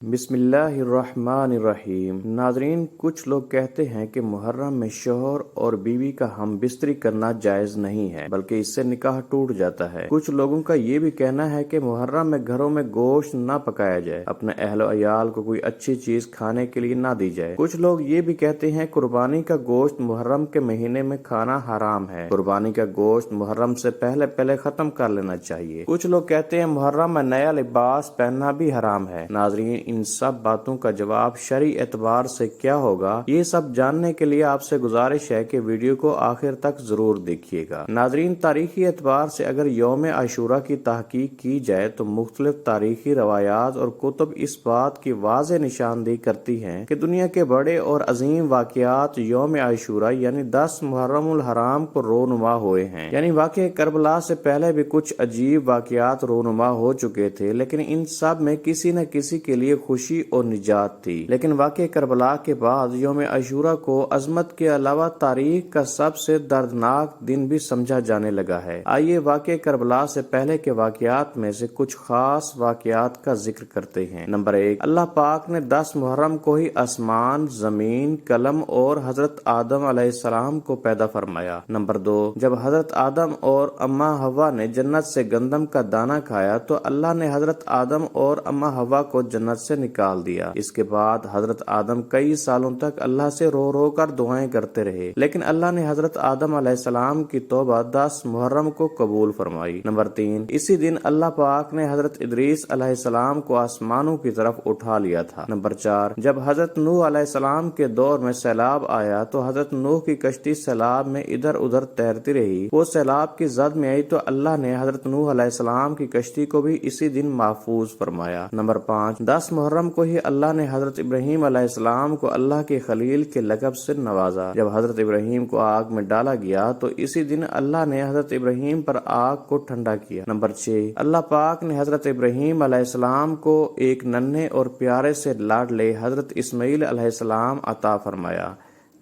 بسم اللہ الرحمن الرحیم۔ ناظرین، کچھ لوگ کہتے ہیں کہ محرم میں شوہر اور بیوی کا ہم بستری کرنا جائز نہیں ہے، بلکہ اس سے نکاح ٹوٹ جاتا ہے۔ کچھ لوگوں کا یہ بھی کہنا ہے کہ محرم میں گھروں میں گوشت نہ پکایا جائے، اپنے اہل و عیال کو کوئی اچھی چیز کھانے کے لیے نہ دی جائے۔ کچھ لوگ یہ بھی کہتے ہیں قربانی کا گوشت محرم کے مہینے میں کھانا حرام ہے، قربانی کا گوشت محرم سے پہلے ختم کر لینا چاہیے۔ کچھ لوگ کہتے ہیں محرم میں نیا لباس پہننا بھی حرام ہے۔ ناظرین، ان سب باتوں کا جواب شرعی اعتبار سے کیا ہوگا، یہ سب جاننے کے لیے آپ سے گزارش ہے کہ ویڈیو کو آخر تک ضرور دیکھیے گا۔ ناظرین، تاریخی اعتبار سے اگر یوم عاشورہ کی تحقیق کی جائے تو مختلف تاریخی روایات اور کتب اس بات کی واضح نشاندہی کرتی ہیں کہ دنیا کے بڑے اور عظیم واقعات یوم عاشورہ یعنی 10 محرم الحرام کو رونما ہوئے ہیں۔ یعنی واقعہ کربلا سے پہلے بھی کچھ عجیب واقعات رونما ہو چکے تھے، لیکن ان سب میں کسی نہ کسی کے لیے خوشی اور نجات تھی۔ لیکن واقعہ کربلا کے بعد یوم عاشورہ کو عظمت کے علاوہ تاریخ کا سب سے دردناک دن بھی سمجھا جانے لگا ہے۔ آئیے واقعہ کربلا سے پہلے کے واقعات میں سے کچھ خاص واقعات کا ذکر کرتے ہیں۔ نمبر 1، اللہ پاک نے 10 محرم کو ہی آسمان، زمین، قلم اور حضرت آدم علیہ السلام کو پیدا فرمایا۔ نمبر 2، جب حضرت آدم اور اماں حوا نے جنت سے گندم کا دانہ کھایا تو اللہ نے حضرت آدم اور اماں حوا کو جنت سے نکال دیا۔ اس کے بعد حضرت آدم کئی سالوں تک اللہ سے رو رو کر دعائیں کرتے رہے، لیکن اللہ نے حضرت آدم علیہ السلام کی توبہ 10 محرم کو قبول فرمائی۔ نمبر 3، اسی دن اللہ پاک نے حضرت ادریس علیہ السلام کو آسمانوں کی طرف اٹھا لیا تھا۔ نمبر 4، جب حضرت نوح علیہ السلام کے دور میں سیلاب آیا تو حضرت نوح کی کشتی سیلاب میں ادھر ادھر تیرتی رہی۔ وہ سیلاب کی زد میں آئی تو اللہ نے حضرت نوح علیہ السلام کی کشتی کو بھی اسی دن محفوظ فرمایا۔ نمبر 5، 10 محرم کو ہی اللہ نے حضرت ابراہیم علیہ السلام کو اللہ کے خلیل کے لقب سے نوازا۔ جب حضرت ابراہیم کو آگ میں ڈالا گیا تو اسی دن اللہ نے حضرت ابراہیم پر آگ کو ٹھنڈا کیا۔ نمبر 6، اللہ پاک نے حضرت ابراہیم علیہ السلام کو ایک ننھے اور پیارے سے لاڈلے حضرت اسماعیل علیہ السلام عطا فرمایا۔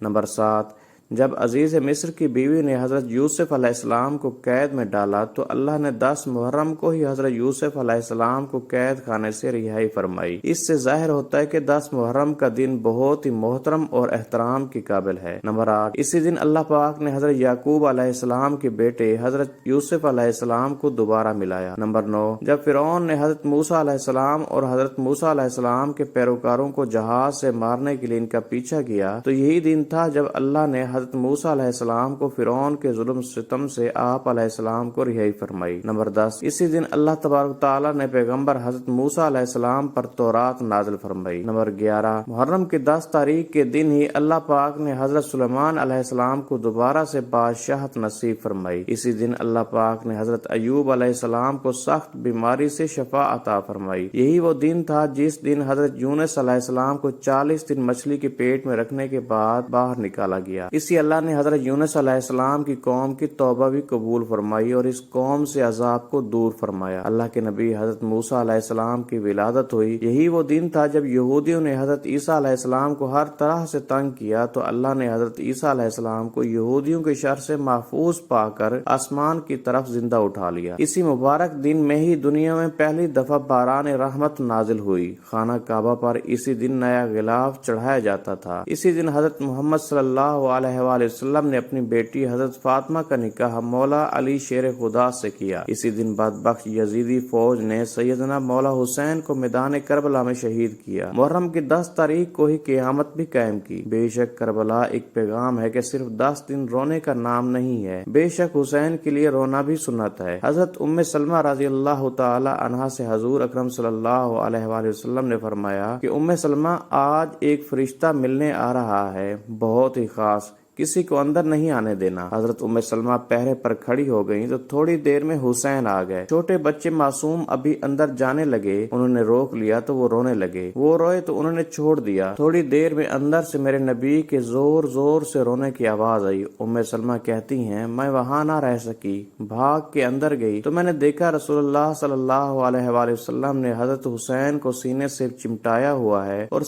نمبر 7، جب عزیز مصر کی بیوی نے حضرت یوسف علیہ السلام کو قید میں ڈالا تو اللہ نے 10 محرم کو ہی حضرت یوسف علیہ السلام کو قید خانے سے رہائی فرمائی۔ اس سے ظاہر ہوتا ہے کہ 10 محرم کا دن بہت ہی محترم اور احترام کے قابل ہے۔ نمبر 8، اسی دن اللہ پاک نے حضرت یعقوب علیہ السلام کے بیٹے حضرت یوسف علیہ السلام کو دوبارہ ملایا۔ نمبر 9، جب فرعون نے حضرت موسیٰ علیہ السلام اور حضرت موسیٰ علیہ السلام کے پیروکاروں کو جہاز سے مارنے کے لیے ان کا پیچھا کیا تو یہی دن تھا جب اللہ نے حضرت موسیٰ علیہ السلام کو فرعون کے ظلم ستم سے آپ علیہ السلام کو رہائی فرمائی۔ نمبر 10، اسی دن اللہ تبارک تعالیٰ نے پیغمبر حضرت موسیٰ علیہ السلام پر تورات نازل فرمائی۔ نمبر 11، محرم کی 10 تاریخ کے دن ہی اللہ پاک نے حضرت سلیمان علیہ السلام کو دوبارہ سے بادشاہت نصیب فرمائی۔ اسی دن اللہ پاک نے حضرت ایوب علیہ السلام کو سخت بیماری سے شفا عطا فرمائی۔ یہی وہ دن تھا جس دن حضرت یونس علیہ السلام کو 40 دن مچھلی کے پیٹ میں رکھنے کے بعد باہر نکالا گیا۔ اسی اللہ نے حضرت یونس علیہ السلام کی قوم کی توبہ بھی قبول فرمائی اور اس قوم سے عذاب کو دور فرمایا۔ اللہ کے نبی حضرت موسیٰ علیہ السلام کی ولادت ہوئی۔ یہی وہ دن تھا جب یہودیوں نے حضرت عیسیٰ علیہ السلام کو ہر طرح سے تنگ کیا تو اللہ نے حضرت عیسیٰ علیہ السلام کو یہودیوں کے شر سے محفوظ پا کر آسمان کی طرف زندہ اٹھا لیا۔ اسی مبارک دن میں ہی دنیا میں پہلی دفعہ باران رحمت نازل ہوئی۔ خانہ کعبہ پر اسی دن نیا غلاف چڑھایا جاتا تھا۔ اسی دن حضرت محمد صلی اللہ علیہ وآلہ وسلم نے اپنی بیٹی حضرت فاطمہ کا نکاح مولا علی شیر خدا سے کیا۔ اسی دن بدبخت یزیدی فوج نے سیدنا مولا حسین کو میدان کربلا میں شہید کیا۔ محرم کی 10 تاریخ کو ہی قیامت بھی قائم کی۔ بے شک کربلا ایک پیغام ہے کہ صرف 10 دن رونے کا نام نہیں ہے، بے شک حسین کے لیے رونا بھی سنت ہے۔ حضرت ام سلمہ رضی اللہ تعالی عنہا سے حضور اکرم صلی اللہ علیہ وآلہ وسلم نے فرمایا کہ ام سلمہ، آج ایک فرشتہ ملنے آ رہا ہے، بہت ہی خاص، کسی کو اندر نہیں آنے دینا۔ حضرت ام سلمہ پہرے پر کھڑی ہو گئیں تو تھوڑی دیر میں حسین آ گئے۔ چھوٹے بچے معصوم ابھی اندر جانے لگے، انہوں نے روک لیا تو وہ رونے لگے۔ وہ روئے تو انہوں نے چھوڑ دیا۔ تھوڑی دیر میں اندر سے میرے نبی کے زور زور سے رونے کی آواز آئی۔ ام سلمہ کہتی ہیں، میں وہاں نہ رہ سکی، بھاگ کے اندر گئی تو میں نے دیکھا رسول اللہ صلی اللہ علیہ وآلہ وسلم نے حضرت حسین کو سینے سے چمٹایا ہوا ہے اور